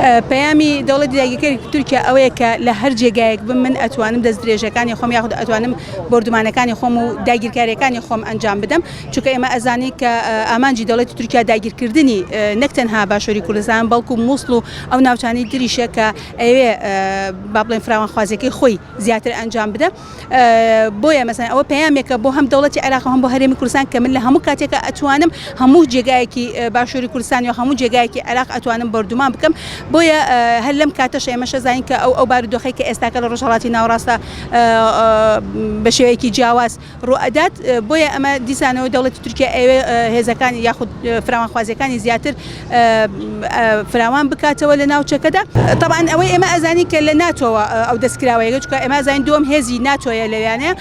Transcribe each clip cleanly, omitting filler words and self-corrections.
پەیامی دەوڵەتی داگیرکەری تورکیا ئەوەیە کە لە هەر جێگایەک بم من ئەتوانم دەست درێژەکانی خۆم یاخود ئەتوانم بردومانەکانی خۆم و داگیرکاریەکانی خۆم ئەنجام بدەم چونکە ئێمە ئەزانی کە ئامانجی دەوڵەتی تورکیا داگیرکردنی نەک تەنها باشووری کوردستان بەڵکو مووسڵ و ئەو ناوچانەی تریشە کە ئەوێ با بڵێن فراوانخوازیەکەی خۆی زیاتر ئەنجام بدە بۆیە مەسەڵەن ئەوە پەیامێکە بۆ هەم دەوڵەتی عێراق و هەم بۆ هەرێمی کوردستان کە من لە هەموو کاتێکە ئەتوانم هەموو جێگایەکی باشووری کوردستان و هەموو جێگایەکی عێراق ئەتوانم بردومان بکەم بۆیە هەر لەم کاتەش ئێمە شەزانین کە ئەو بارودۆخەی کە ئێستاکە لە ڕۆژهەڵاتی ناوەڕاستە بە شێوەیەکی جیاواز ڕوئەدات بۆیە ئەمە دیسانەوە دەوڵەتی تورکیا ئەوێ هێزەکانی یاخود فراوانخوازیەکانی زیاتر فراوان بکاتەوە لە ناوچەکەدا طبعاً ئەوەی ئێمە ئەزانی کە لە ناتۆوە ئەو دەستکراوەیە چونکە ئێمە ئەزانین دووەم هێزی ناتۆیە لەوانەیە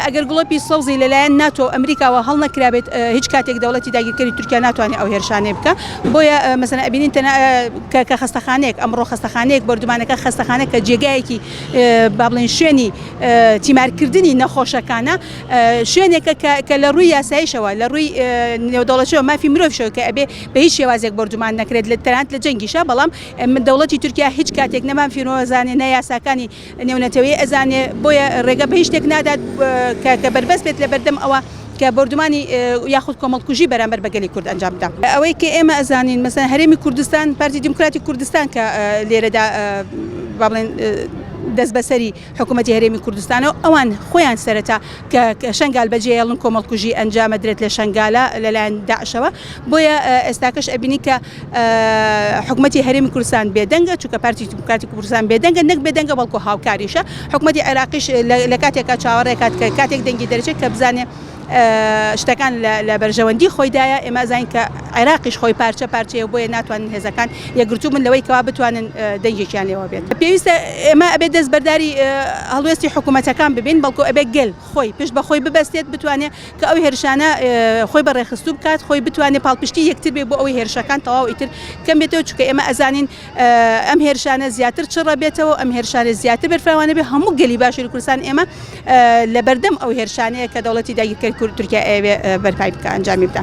ئەگەر گڵۆپی سەوزی لەلایەن ناتۆ ئەمریکاوە هەڵ نەکرابێت هیچ کاتێک دەوڵەتی داگیرکەری تورکیا ناتوانێت ئەو هێرشانەی بکە بۆیە مەسەڵەن ئەبینین کە خەستەخانەیەک ئەمڕۆ خەستەخانەیەک بردومانەکە خەستەخانە کە جێگایەکی با بڵێن شوێنی تیمارکردنی نەخۆشەکانە شوێنێکە کە لە ڕووی یاساییشەوە لە ڕووی نێودەوڵەتیەوە مافی مرۆڤشەوە کە ئەبێ بە هیچ شێوازێک بردومان نەکرێت لە تەنانەت لە جەنگیشە بەڵام دەوڵەتی تورکیا هیچ کاتێک نەمان فیرۆزانێ نە یاساکانی نێونەتەوەی ئەزانێ بۆیە ڕێگە بە هیچ شتێک نادات کە بەربەست بێت لە بەردەم ئەوە کە بردومانی یاخود کۆمەڵکوژی بەرامبەر بەگەلی کورد ئەنجام بدات ئەوەی کە ئێمە ئەزانین مەسەڵەن هەرێمی کوردستان پارتی دیموکراتی کوردستان کە لێرەدا با بڵێن دەست بەسەری حکوومەتی هەرێمی کوردستانەوە ئەوان خۆیان سەرەتا کە شەنگال بەجێ هێڵن کۆمەڵکوژی ئەنجامە درێت لە شەنگالە لەلایەن داعشەوە بۆیە ئێستاکەش ئەبینی کە حکوومەتی هەرێمی کوردستان بێدەنگە چونکە پارتی دیموکراتی کوردستان بێدەنگە نەک بێدەنگە بەڵکو هاوکاریشە حکوومەتی عێراقیش لە کاتێکا چاوەڕێکات کە کاتێک دەنگی دەرەچێت کە بزانێ شتەکان لە بەرژەوەندی خۆیدایە ئێمە زانین کە عێراقیش خۆی پارچە پارچەیە بۆیە ناتوانن هێزەکان یەکگرتوو من لەوەی کەوا بتوانن دەنگێکیان لێوە بێت پێویستە ئێمە ئەبێت دەست بەرداری هەڵوێستی حکوومەتەکان ببین بەڵکو ئەبێت گەل خۆی پشت بە خۆی ببەستێت بتوانێت کە ئەو هێرشانە خۆی بەڕێخستوو بکات خۆی بتوانێت پاڵپشتی یەکتر بێ بۆ ئەوەی هێرشەکان تەواو ئیتر کەم بێتەوە چونکە ئێمە ئەزانین ئەم هێرشانە زیاتر چڕە بێتەوە ئەم هێرشانە زیاتر بەرفراوانە بێ هەموو گەلی باشووری کوردستان ئێمە لە بەردەم ئەو هێرشانەیە کە دەوڵەتی داگیرکەری تورکیا ئەوێ بەرپای بکە ئەنجامی بدە.